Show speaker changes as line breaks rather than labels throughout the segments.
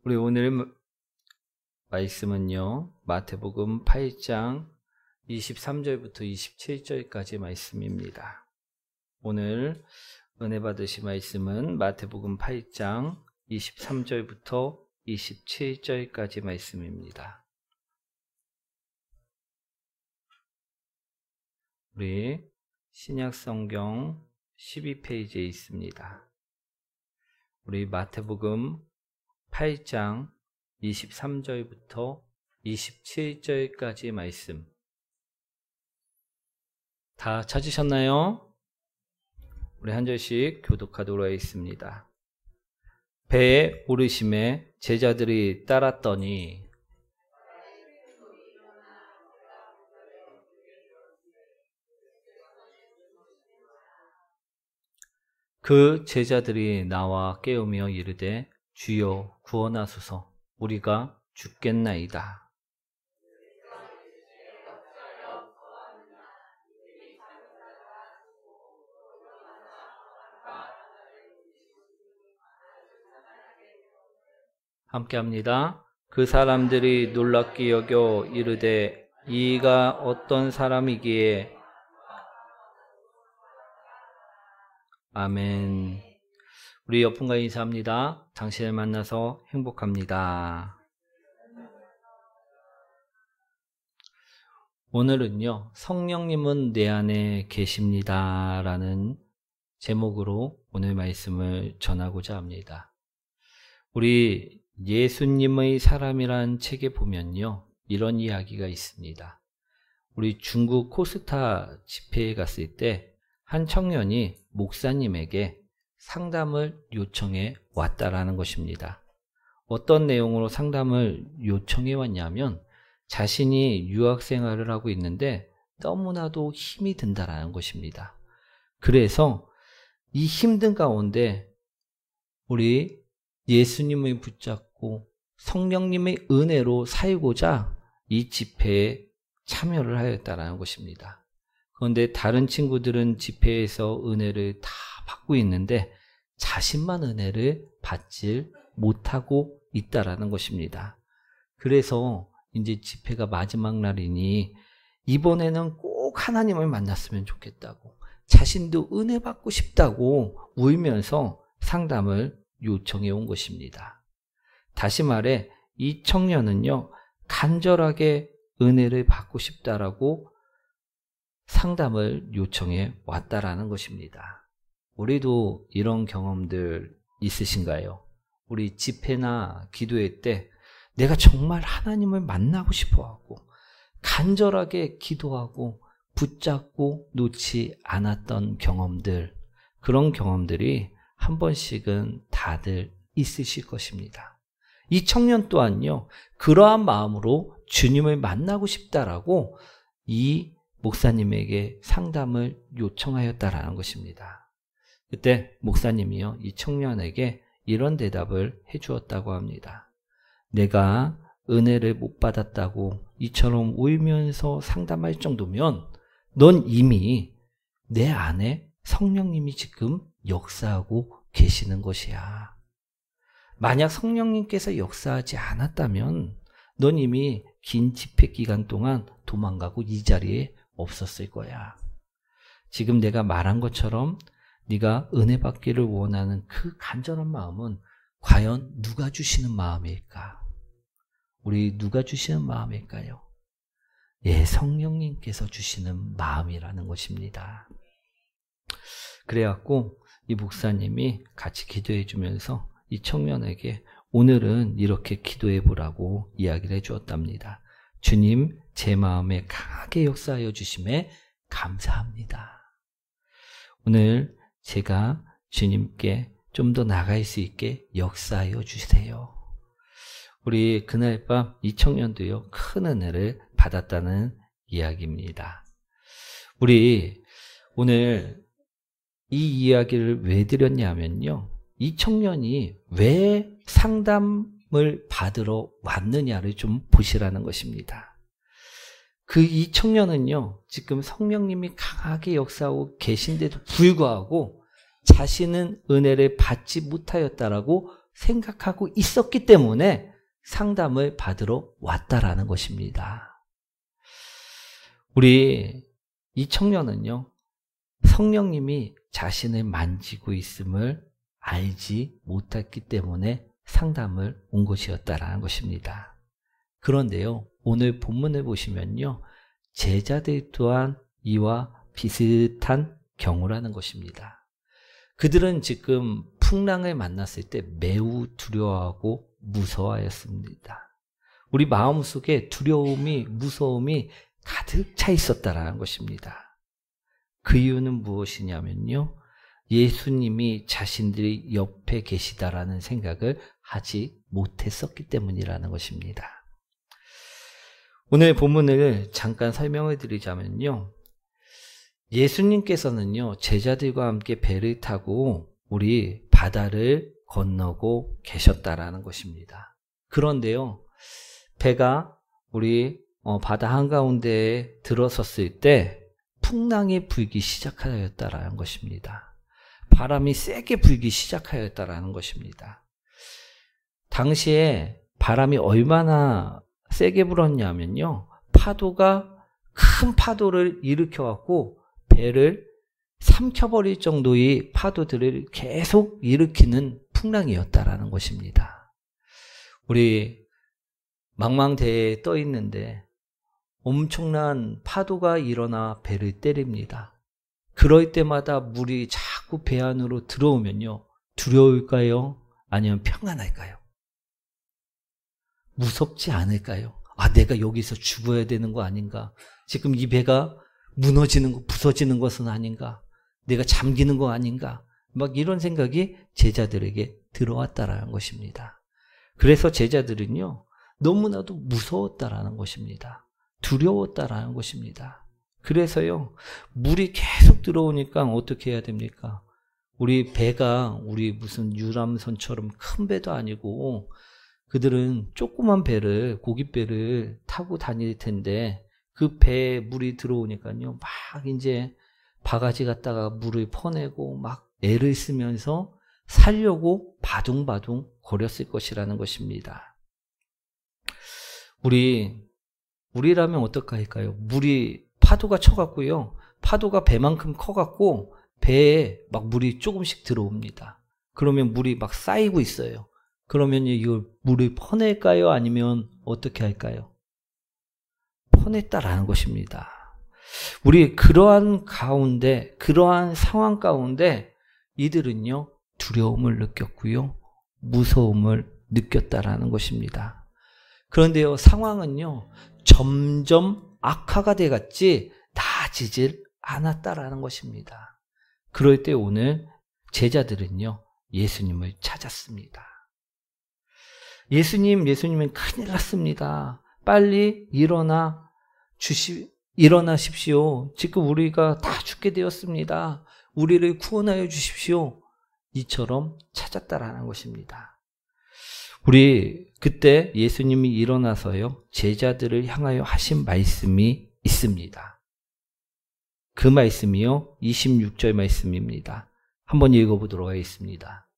우리 오늘 말씀은요, 마태복음 8장 23절부터 27절까지 말씀입니다. 오늘 은혜 받으실 말씀은 마태복음 8장 23절부터 27절까지 말씀입니다. 우리 신약성경 12페이지에 있습니다. 우리 마태복음 8장 23절부터 27절까지 말씀 다 찾으셨나요? 우리 한 절씩 교독하도록 하겠습니다. 배에 오르심에 제자들이 따랐더니 그 제자들이 나와 깨우며 이르되 주여 구원하소서, 우리가 죽겠나이다. 함께합니다. 그 사람들이 놀랍게 여겨 이르되 이가 어떤 사람이기에. 아멘. 우리 옆분과 인사합니다. 당신을 만나서 행복합니다. 오늘은요, 성령님은 내 안에 계십니다 라는 제목으로 오늘 말씀을 전하고자 합니다. 우리 예수님의 사람이란 책에 보면요, 이런 이야기가 있습니다. 우리 중국 코스타 집회에 갔을 때 한 청년이 목사님에게 상담을 요청해 왔다라는 것입니다. 어떤 내용으로 상담을 요청해 왔냐면 자신이 유학생활을 하고 있는데 너무나도 힘이 든다라는 것입니다. 그래서 이 힘든 가운데 우리 예수님을 붙잡고 성령님의 은혜로 살고자 이 집회에 참여를 하였다라는 것입니다. 그런데 다른 친구들은 집회에서 은혜를 다 받고 있는데 자신만 은혜를 받지 못하고 있다라는 것입니다. 그래서 이제 집회가 마지막 날이니 이번에는 꼭 하나님을 만났으면 좋겠다고, 자신도 은혜 받고 싶다고 울면서 상담을 요청해 온 것입니다. 다시 말해 이 청년은요, 간절하게 은혜를 받고 싶다라고 상담을 요청해 왔다라는 것입니다. 우리도 이런 경험들 있으신가요? 우리 집회나 기도회 때 내가 정말 하나님을 만나고 싶어하고 간절하게 기도하고 붙잡고 놓지 않았던 경험들, 그런 경험들이 한 번씩은 다들 있으실 것입니다. 이 청년 또한요, 그러한 마음으로 주님을 만나고 싶다라고 이 목사님에게 상담을 요청하였다라는 것입니다. 그때 목사님이요, 이 청년에게 이런 대답을 해주었다고 합니다. 내가 은혜를 못 받았다고 이처럼 울면서 상담할 정도면 넌 이미 내 안에 성령님이 지금 역사하고 계시는 것이야. 만약 성령님께서 역사하지 않았다면 넌 이미 긴 집회 기간 동안 도망가고 이 자리에 없었을 거야. 지금 내가 말한 것처럼 네가 은혜 받기를 원하는 그 간절한 마음은 과연 누가 주시는 마음일까? 우리 누가 주시는 마음일까요? 예, 성령님께서 주시는 마음이라는 것입니다. 그래갖고 이 목사님이 같이 기도해 주면서 이 청년에게 오늘은 이렇게 기도해 보라고 이야기를 해 주었답니다. 주님, 제 마음에 강하게 역사하여 주심에 감사합니다. 오늘 제가 주님께 좀 더 나아갈 수 있게 역사하여 주세요. 우리 그날 밤 이 청년도요, 큰 은혜를 받았다는 이야기입니다. 우리 오늘 이 이야기를 왜 드렸냐면요, 이 청년이 왜 상담을 받으러 왔느냐를 좀 보시라는 것입니다. 이 청년은요, 지금 성령님이 강하게 역사하고 계신데도 불구하고 자신은 은혜를 받지 못하였다라고 생각하고 있었기 때문에 상담을 받으러 왔다라는 것입니다. 우리 이 청년은요, 성령님이 자신을 만지고 있음을 알지 못했기 때문에 상담을 온 것이었다라는 것입니다. 그런데요, 오늘 본문을 보시면요, 제자들 또한 이와 비슷한 경우라는 것입니다. 그들은 지금 풍랑을 만났을 때 매우 두려워하고 무서워하였습니다. 우리 마음속에 두려움이, 무서움이 가득 차 있었다라는 것입니다. 그 이유는 무엇이냐면요, 예수님이 자신들이 옆에 계시다라는 생각을 하지 못했었기 때문이라는 것입니다. 오늘 본문을 잠깐 설명을 드리자면요, 예수님께서는요, 제자들과 함께 배를 타고 우리 바다를 건너고 계셨다라는 것입니다. 그런데요, 배가 우리 바다 한가운데에 들어섰을 때 풍랑이 불기 시작하였다라는 것입니다. 바람이 세게 불기 시작하였다라는 것입니다. 당시에 바람이 얼마나 세게 불었냐면요, 파도가 큰 파도를 일으켜갖고 배를 삼켜버릴 정도의 파도들을 계속 일으키는 풍랑이었다라는 것입니다. 우리 망망대해에 떠 있는데 엄청난 파도가 일어나 배를 때립니다. 그럴 때마다 물이 자꾸 배 안으로 들어오면요, 두려울까요? 아니면 평안할까요? 무섭지 않을까요? 아, 내가 여기서 죽어야 되는 거 아닌가? 지금 이 배가 무너지는 거, 부서지는 것은 아닌가? 내가 잠기는 거 아닌가? 막 이런 생각이 제자들에게 들어왔다라는 것입니다. 그래서 제자들은요, 너무나도 무서웠다라는 것입니다. 두려웠다라는 것입니다. 그래서요, 물이 계속 들어오니까 어떻게 해야 됩니까? 우리 배가 우리 무슨 유람선처럼 큰 배도 아니고 그들은 조그만 배를, 고깃배를 타고 다닐 텐데 그 배에 물이 들어오니까요, 막 이제 바가지 갖다가 물을 퍼내고 막 애를 쓰면서 살려고 바둥바둥 거렸을 것이라는 것입니다. 우리라면 어떨까 할까요? 물이 파도가 쳐갖고요, 파도가 배만큼 커갖고 배에 막 물이 조금씩 들어옵니다. 그러면 물이 막 쌓이고 있어요. 그러면 이걸 물을 퍼낼까요? 아니면 어떻게 할까요? 퍼냈다라는 것입니다. 우리 그러한 가운데, 그러한 상황 가운데 이들은요, 두려움을 느꼈고요, 무서움을 느꼈다라는 것입니다. 그런데요, 상황은요, 점점 악화가 돼갔지 나아지질 않았다라는 것입니다. 그럴 때 오늘 제자들은요, 예수님을 찾았습니다. 예수님은 큰일 났습니다. 빨리 일어나십시오. 지금 우리가 다 죽게 되었습니다. 우리를 구원하여 주십시오. 이처럼 찾았다라는 것입니다. 우리 그때 예수님이 일어나서요, 제자들을 향하여 하신 말씀이 있습니다. 그 말씀이요, 26절 말씀입니다. 한번 읽어보도록 하겠습니다.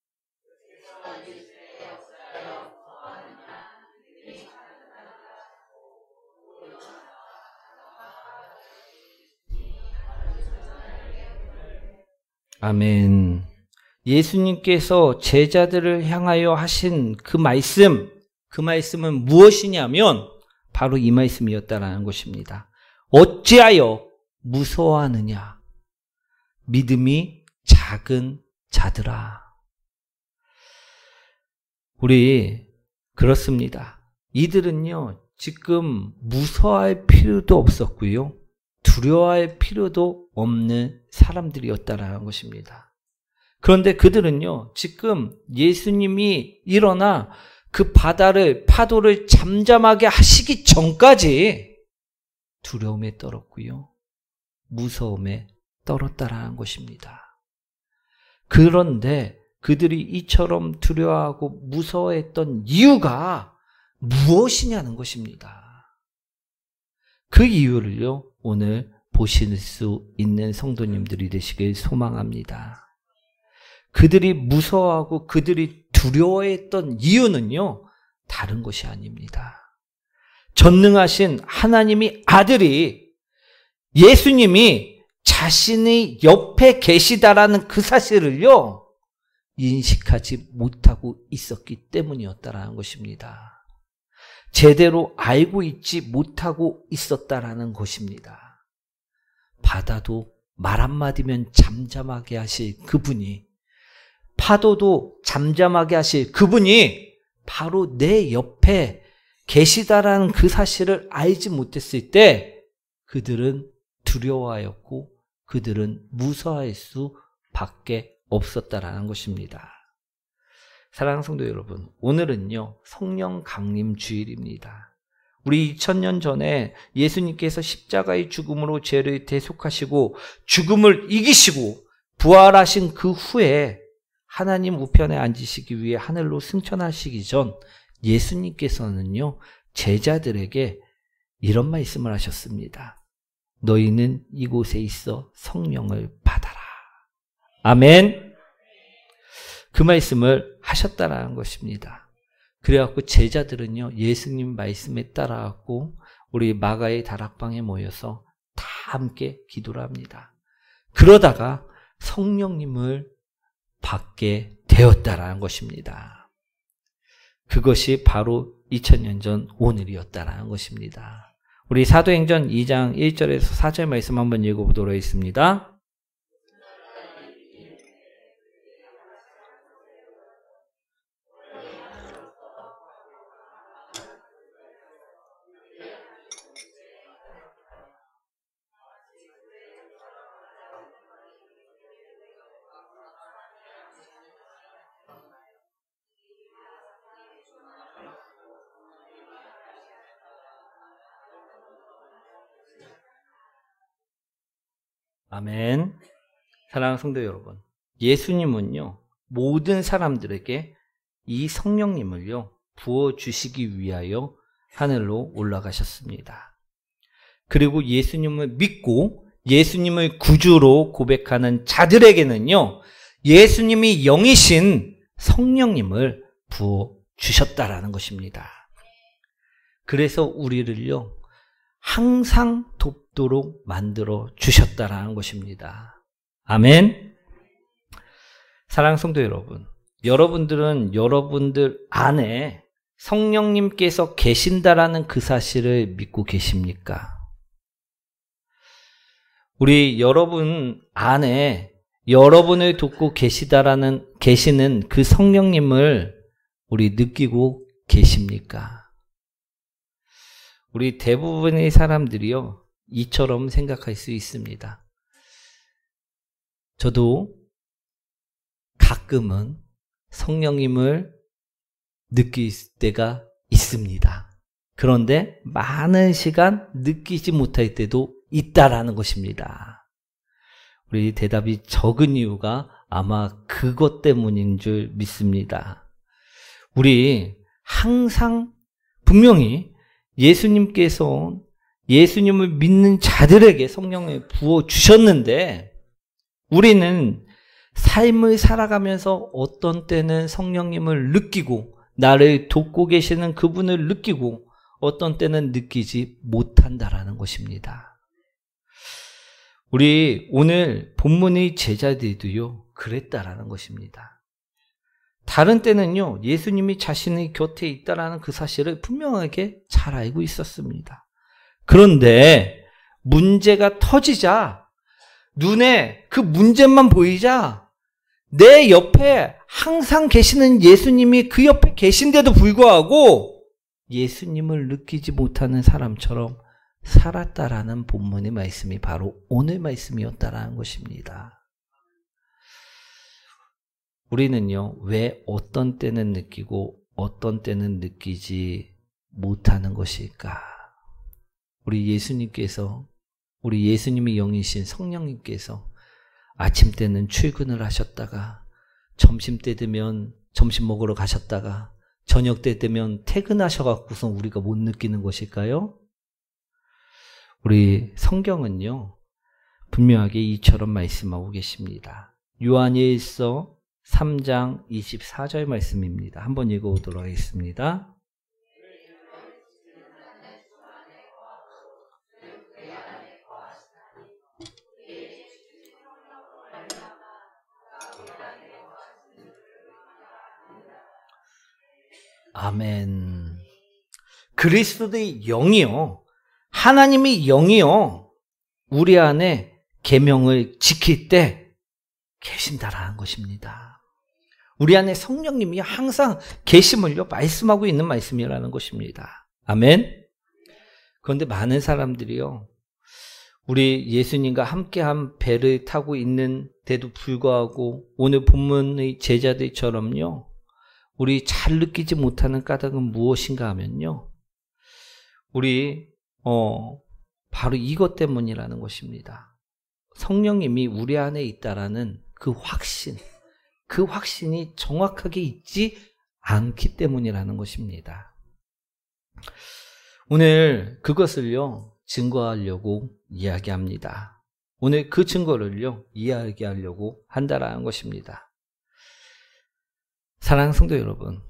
아멘. 예수님께서 제자들을 향하여 하신 그 말씀은 무엇이냐면 바로 이 말씀이었다라는 것입니다. 어찌하여 무서워하느냐? 믿음이 작은 자들아. 우리 그렇습니다. 이들은요, 지금 무서워할 필요도 없었고요, 두려워할 필요도 없는 사람들이었다라는 것입니다. 그런데 그들은요, 지금 예수님이 일어나 그 파도를 잠잠하게 하시기 전까지 두려움에 떨었고요, 무서움에 떨었다라는 것입니다. 그런데 그들이 이처럼 두려워하고 무서워했던 이유가 무엇이냐는 것입니다. 그 이유를요, 오늘 보실 수 있는 성도님들이 되시길 소망합니다. 그들이 무서워하고 그들이 두려워했던 이유는요, 다른 것이 아닙니다. 전능하신 하나님의 아들이, 예수님이 자신의 옆에 계시다라는 그 사실을요, 인식하지 못하고 있었기 때문이었다라는 것입니다. 제대로 알고 있지 못하고 있었다라는 것입니다. 바다도 말 한마디면 잠잠하게 하실 그분이, 파도도 잠잠하게 하실 그분이 바로 내 옆에 계시다라는 그 사실을 알지 못했을 때 그들은 두려워하였고 그들은 무서워할 수밖에 없었다라는 것입니다. 사랑하는 성도 여러분, 오늘은요, 성령 강림 주일입니다. 우리 2000년 전에 예수님께서 십자가의 죽음으로 죄를 대속하시고 죽음을 이기시고 부활하신 그 후에 하나님 우편에 앉으시기 위해 하늘로 승천하시기 전 예수님께서는요, 제자들에게 이런 말씀을 하셨습니다. 너희는 이곳에 있어 성령을 받아라. 아멘. 그 말씀을 하셨다라는 것입니다. 그래갖고 제자들은요, 예수님 말씀에 따라갖고 우리 마가의 다락방에 모여서 다 함께 기도를 합니다. 그러다가 성령님을 받게 되었다라는 것입니다. 그것이 바로 2000년 전 오늘이었다라는 것입니다. 우리 사도행전 2장 1절에서 4절 말씀 한번 읽어보도록 하겠습니다. 아멘. 사랑하는 성도 여러분, 예수님은요, 모든 사람들에게 이 성령님을요, 부어주시기 위하여 하늘로 올라가셨습니다. 그리고 예수님을 믿고 예수님을 구주로 고백하는 자들에게는요, 예수님이 영이신 성령님을 부어주셨다라는 것입니다. 그래서 우리를요, 항상 돕도록 만들어 주셨다라는 것입니다. 아멘. 사랑하는 성도 여러분, 여러분들은 여러분들 안에 성령님께서 계신다라는 그 사실을 믿고 계십니까? 우리 여러분 안에 여러분을 돕고 계시는 그 성령님을 우리 느끼고 계십니까? 우리 대부분의 사람들이요, 이처럼 생각할 수 있습니다. 저도 가끔은 성령님을 느낄 때가 있습니다. 그런데 많은 시간 느끼지 못할 때도 있다라는 것입니다. 우리 대답이 적은 이유가 아마 그것 때문인 줄 믿습니다. 우리 항상 분명히 예수님께서 예수님을 믿는 자들에게 성령을 부어주셨는데 우리는 삶을 살아가면서 어떤 때는 성령님을 느끼고 나를 돕고 계시는 그분을 느끼고 어떤 때는 느끼지 못한다라는 것입니다. 우리 오늘 본문의 제자들도요, 그랬다라는 것입니다. 다른 때는요, 예수님이 자신의 곁에 있다라는 그 사실을 분명하게 잘 알고 있었습니다. 그런데 문제가 터지자, 눈에 그 문제만 보이자 내 옆에 항상 계시는 예수님이 그 옆에 계신데도 불구하고 예수님을 느끼지 못하는 사람처럼 살았다라는 본문의 말씀이 바로 오늘 말씀이었다라는 것입니다. 우리는요, 왜 어떤 때는 느끼고 어떤 때는 느끼지 못하는 것일까? 우리 예수님의 영이신 성령님께서 아침 때는 출근을 하셨다가 점심 때 되면 점심 먹으러 가셨다가 저녁 때 되면 퇴근하셔갖고서 우리가 못 느끼는 것일까요? 우리 성경은요, 분명하게 이처럼 말씀하고 계십니다. 요한일서 3장 24절 말씀입니다. 한번 읽어보도록 하겠습니다. 아멘. 그리스도의 영이요, 하나님의 영이요, 우리 안에 계명을 지킬 때 계신다라는 것입니다. 우리 안에 성령님이 항상 계심을요 말씀하고 있는 말씀이라는 것입니다. 아멘. 그런데 많은 사람들이요, 우리 예수님과 함께한 배를 타고 있는데도 불구하고 오늘 본문의 제자들처럼요, 우리 잘 느끼지 못하는 까닭은 무엇인가 하면요, 우리 바로 이것 때문이라는 것입니다. 성령님이 우리 안에 있다라는 그 확신이 정확하게 있지 않기 때문이라는 것입니다. 오늘 그것을요 증거하려고 이야기합니다. 오늘 그 증거를요 이야기하려고 한다라는 것입니다. 사랑하는 성도 여러분,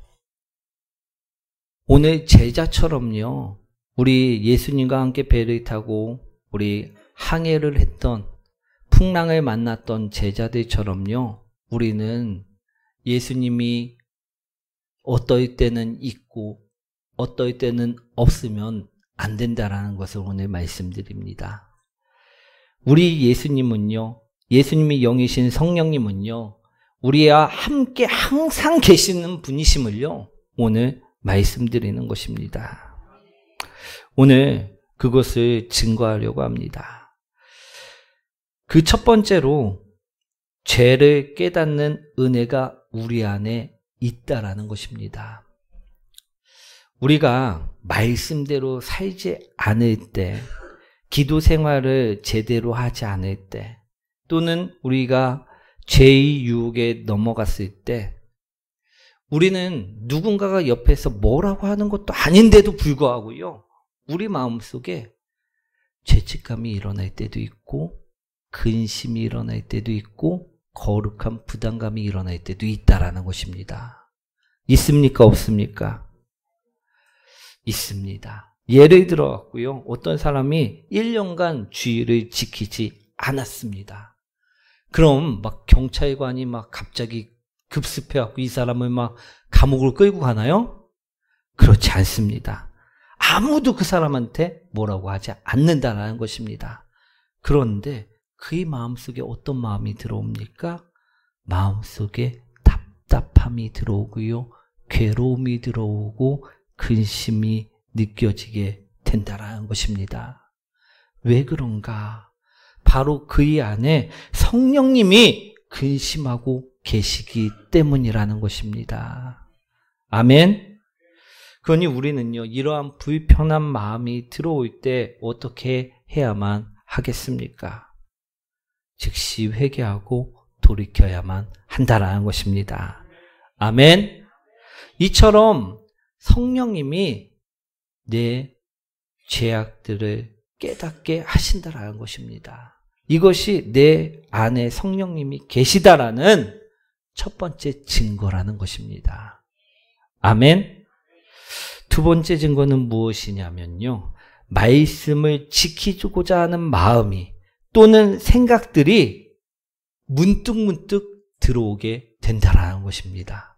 오늘 제자처럼요, 우리 예수님과 함께 배를 타고 우리 항해를 했던, 풍랑을 만났던 제자들처럼요, 우리는 예수님이 어떨 때는 있고 어떨 때는 없으면 안 된다라는 것을 오늘 말씀드립니다. 우리 예수님은요, 예수님이 영이신 성령님은요, 우리와 함께 항상 계시는 분이심을요 오늘 말씀드리는 것입니다. 오늘 그것을 증거하려고 합니다. 그 첫 번째로 죄를 깨닫는 은혜가 우리 안에 있다라는 것입니다. 우리가 말씀대로 살지 않을 때, 기도 생활을 제대로 하지 않을 때, 또는 우리가 죄의 유혹에 넘어갔을 때, 우리는 누군가가 옆에서 뭐라고 하는 것도 아닌데도 불구하고요, 우리 마음속에 죄책감이 일어날 때도 있고, 근심이 일어날 때도 있고, 거룩한 부담감이 일어날 때도 있다라는 것입니다. 있습니까? 없습니까? 있습니다. 예를 들어갖고요, 어떤 사람이 1년간 주의를 지키지 않았습니다. 그럼 막 경찰관이 막 갑자기 급습해갖고 이 사람을 막 감옥으로 끌고 가나요? 그렇지 않습니다. 아무도 그 사람한테 뭐라고 하지 않는다라는 것입니다. 그런데 그의 마음속에 어떤 마음이 들어옵니까? 마음속에 답답함이 들어오고요, 괴로움이 들어오고 근심이 느껴지게 된다라는 것입니다. 왜 그런가? 바로 그의 안에 성령님이 근심하고 계시기 때문이라는 것입니다. 아멘. 그러니 우리는요, 이러한 불편한 마음이 들어올 때 어떻게 해야만 하겠습니까? 즉시 회개하고 돌이켜야만 한다라는 것입니다. 아멘. 이처럼 성령님이 내 죄악들을 깨닫게 하신다라는 것입니다. 이것이 내 안에 성령님이 계시다라는 첫 번째 증거라는 것입니다. 아멘. 두 번째 증거는 무엇이냐면요, 말씀을 지키고자 하는 마음이 또는 생각들이 문득문득 들어오게 된다라는 것입니다.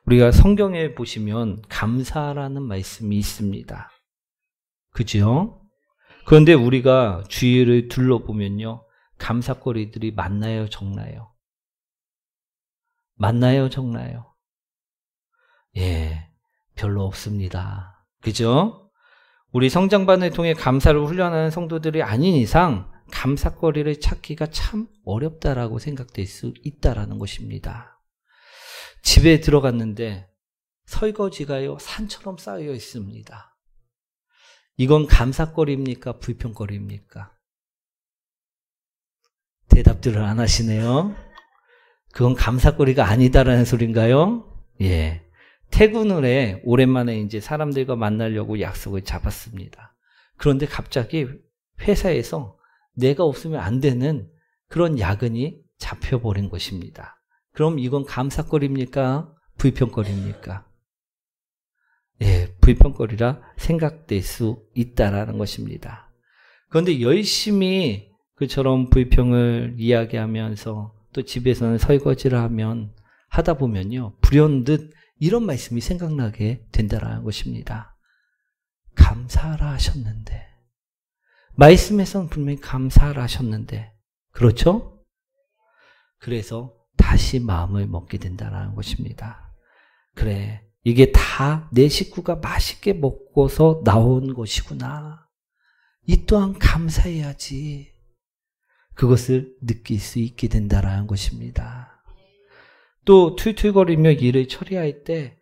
우리가 성경에 보시면 감사라는 말씀이 있습니다. 그죠? 그런데 우리가 주위를 둘러보면요, 감사거리들이 많나요, 적나요? 많나요, 적나요? 예, 별로 없습니다. 그죠? 우리 성장반을 통해 감사를 훈련하는 성도들이 아닌 이상 감사거리를 찾기가 참 어렵다라고 생각될 수 있다라는 것입니다. 집에 들어갔는데 설거지가요 산처럼 쌓여 있습니다. 이건 감사거리입니까? 불평거리입니까? 대답들을 안 하시네요. 그건 감사거리가 아니다라는 소린가요? 예. 퇴근을 해 오랜만에 이제 사람들과 만나려고 약속을 잡았습니다. 그런데 갑자기 회사에서 내가 없으면 안 되는 그런 야근이 잡혀버린 것입니다. 그럼 이건 감사거리입니까? 불평거리입니까? 예, 불평거리라 생각될 수 있다라는 것입니다. 그런데 열심히 그처럼 불평을 이야기하면서 또 집에서는 설거지를 하다 보면요, 불현듯 이런 말씀이 생각나게 된다라는 것입니다. 감사하라 하셨는데, 말씀에서는 분명히 감사하라 하셨는데, 그렇죠? 그래서 다시 마음을 먹게 된다는 것입니다. 그래, 이게 다 내 식구가 맛있게 먹고서 나온 것이구나. 이 또한 감사해야지. 그것을 느낄 수 있게 된다는 것입니다. 또 툴툴거리며 일을 처리할 때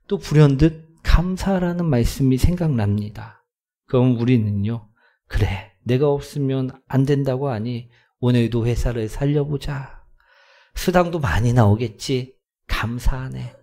또 불현듯 감사라는 말씀이 생각납니다. 그럼 우리는요, 그래, 내가 없으면 안 된다고 하니 오늘도 회사를 살려보자. 수당도 많이 나오겠지. 감사하네.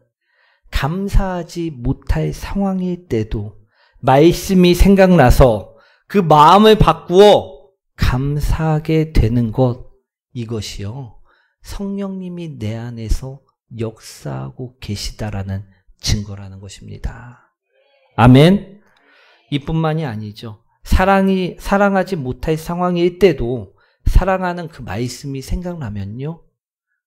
감사하지 못할 상황일 때도 말씀이 생각나서 그 마음을 바꾸어 감사하게 되는 것, 이것이요, 성령님이 내 안에서 역사하고 계시다라는 증거라는 것입니다. 아멘. 이뿐만이 아니죠. 사랑하지 못할 상황일 때도 사랑하는 그 말씀이 생각나면요,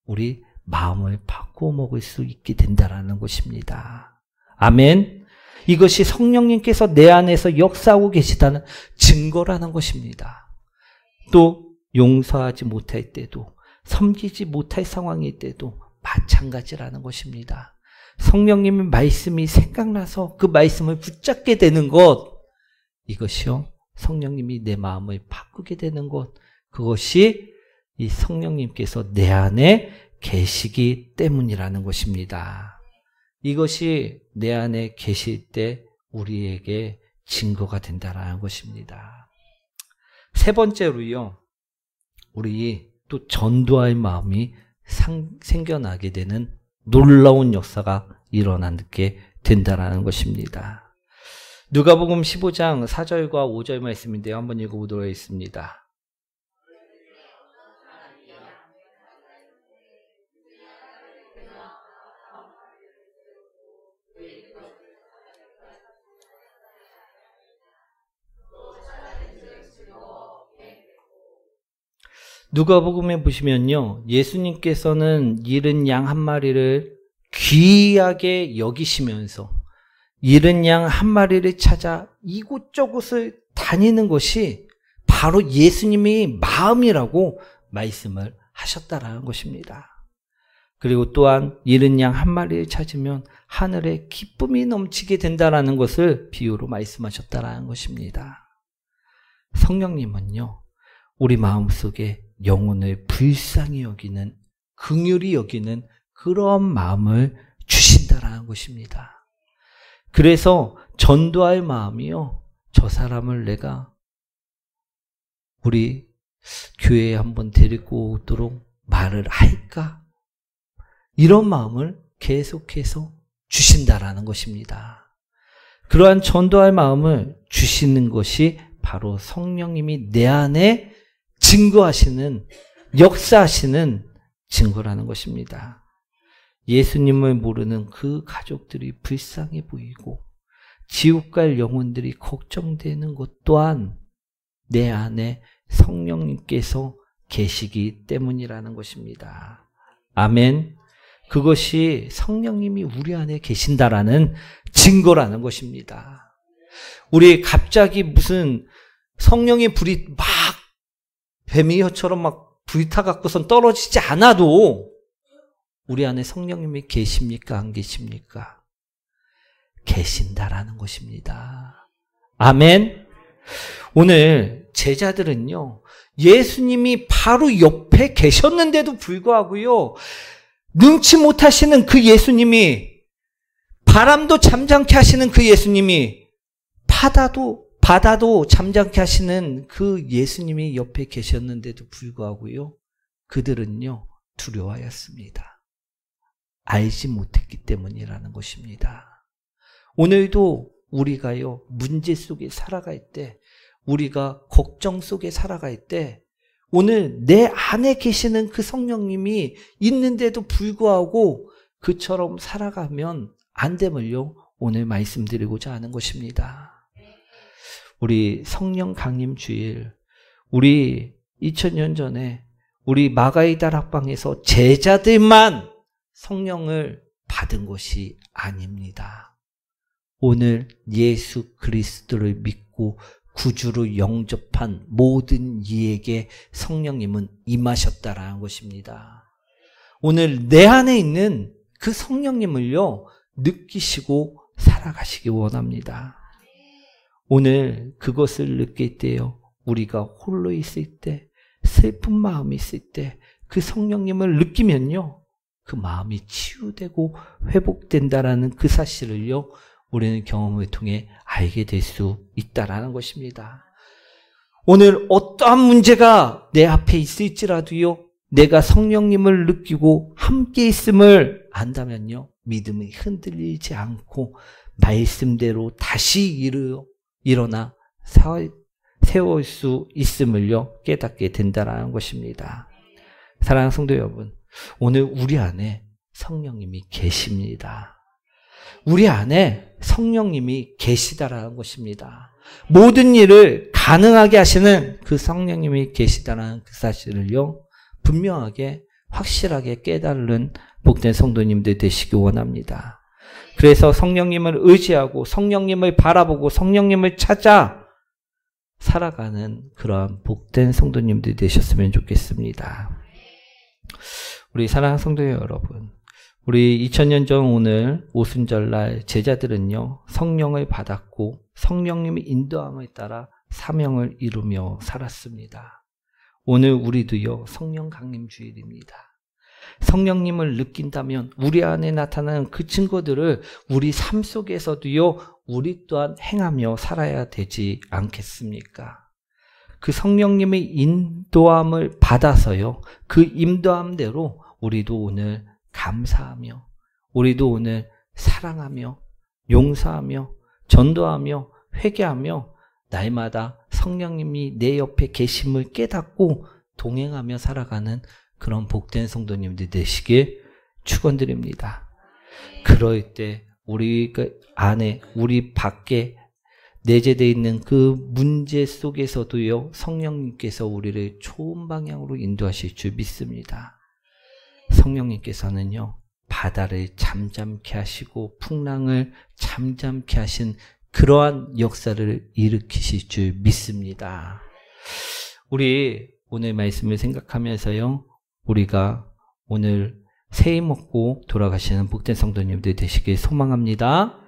우리 마음을 바꾸어 먹을 수 있게 된다라는 것입니다. 아멘. 이것이 성령님께서 내 안에서 역사하고 계시다는 증거라는 것입니다. 또 용서하지 못할 때도, 섬기지 못할 상황일 때도 마찬가지라는 것입니다. 성령님의 말씀이 생각나서 그 말씀을 붙잡게 되는 것, 이것이요, 성령님이 내 마음을 바꾸게 되는 것, 그것이 이 성령님께서 내 안에 계시기 때문이라는 것입니다. 이것이 내 안에 계실 때 우리에게 증거가 된다는 것입니다. 세 번째로요, 우리 또 전도할 마음이 생겨나게 되는 놀라운 역사가 일어나게 된다는 것입니다. 누가복음 15장 4절과 5절 말씀인데요. 한번 읽어보도록 하겠습니다. 누가복음에 보시면요, 예수님께서는 잃은 양 한 마리를 귀하게 여기시면서 잃은 양 한 마리를 찾아 이곳저곳을 다니는 것이 바로 예수님의 마음이라고 말씀을 하셨다라는 것입니다. 그리고 또한 잃은 양 한 마리를 찾으면 하늘에 기쁨이 넘치게 된다라는 것을 비유로 말씀하셨다라는 것입니다. 성령님은요, 우리 마음속에 영혼을 불쌍히 여기는, 긍휼히 여기는 그런 마음을 주신다라는 것입니다. 그래서 전도할 마음이요, 저 사람을 내가 우리 교회에 한번 데리고 오도록 말을 할까? 이런 마음을 계속해서 주신다라는 것입니다. 그러한 전도할 마음을 주시는 것이 바로 성령님이 내 안에 증거하시는, 역사하시는 증거라는 것입니다. 예수님을 모르는 그 가족들이 불쌍해 보이고 지옥 갈 영혼들이 걱정되는 것 또한 내 안에 성령님께서 계시기 때문이라는 것입니다. 아멘. 그것이 성령님이 우리 안에 계신다라는 증거라는 것입니다. 우리 갑자기 무슨 성령의 불이 막 뱀의 혀처럼 막 불타갖고선 떨어지지 않아도 우리 안에 성령님이 계십니까? 안 계십니까? 계신다라는 것입니다. 아멘. 오늘 제자들은요, 예수님이 바로 옆에 계셨는데도 불구하고요, 눈치 못하시는 그 예수님이, 바람도 잠잠케 하시는 그 예수님이, 바다도 잠잠케 하시는 그 예수님이 옆에 계셨는데도 불구하고요, 그들은요, 두려워하였습니다. 알지 못했기 때문이라는 것입니다. 오늘도 우리가요, 문제 속에 살아갈 때, 우리가 걱정 속에 살아갈 때, 오늘 내 안에 계시는 그 성령님이 있는데도 불구하고 그처럼 살아가면 안 됨을요, 오늘 말씀드리고자 하는 것입니다. 우리 성령 강림 주일, 우리 2000년 전에 우리 마가이 다락방에서 제자들만 성령을 받은 것이 아닙니다. 오늘 예수 그리스도를 믿고 구주로 영접한 모든 이에게 성령님은 임하셨다라는 것입니다. 오늘 내 안에 있는 그 성령님을요, 느끼시고 살아가시기 원합니다. 오늘 그것을 느낄 때요, 우리가 홀로 있을 때, 슬픈 마음이 있을 때 그 성령님을 느끼면요, 그 마음이 치유되고 회복된다라는 그 사실을요, 우리는 경험을 통해 알게 될 수 있다라는 것입니다. 오늘 어떠한 문제가 내 앞에 있을지라도요, 내가 성령님을 느끼고 함께 있음을 안다면요, 믿음이 흔들리지 않고 말씀대로 다시 일어나 세울 수 있음을요, 깨닫게 된다라는 것입니다. 사랑하는 성도 여러분, 오늘 우리 안에 성령님이 계십니다. 우리 안에 성령님이 계시다라는 것입니다. 모든 일을 가능하게 하시는 그 성령님이 계시다라는 그 사실을요, 분명하게 확실하게 깨달은 복된 성도님들 되시기 원합니다. 그래서 성령님을 의지하고 성령님을 바라보고 성령님을 찾아 살아가는 그러한 복된 성도님들 되셨으면 좋겠습니다. 우리 사랑하는 성도 여러분, 우리 2000년 전 오늘 오순절날 제자들은요, 성령을 받았고 성령님의 인도함을 따라 사명을 이루며 살았습니다. 오늘 우리도요, 성령 강림 주일입니다. 성령님을 느낀다면 우리 안에 나타나는 그 증거들을 우리 삶 속에서도요, 우리 또한 행하며 살아야 되지 않겠습니까? 그 성령님의 인도함을 받아서요, 그 인도함대로 우리도 오늘 감사하며, 우리도 오늘 사랑하며, 용서하며, 전도하며, 회개하며, 날마다 성령님이 내 옆에 계심을 깨닫고 동행하며 살아가는 그런 복된 성도님들 되시길 축원드립니다. 그럴 때 우리 안에, 우리 밖에 내재되어 있는 그 문제 속에서도요, 성령님께서 우리를 좋은 방향으로 인도하실 줄 믿습니다. 성령님께서는요, 바다를 잠잠케 하시고 풍랑을 잠잠케 하신 그러한 역사를 일으키실 줄 믿습니다. 우리 오늘 말씀을 생각하면서요, 우리가 오늘 새해 먹고 돌아가시는 복된 성도님들 되시길 소망합니다.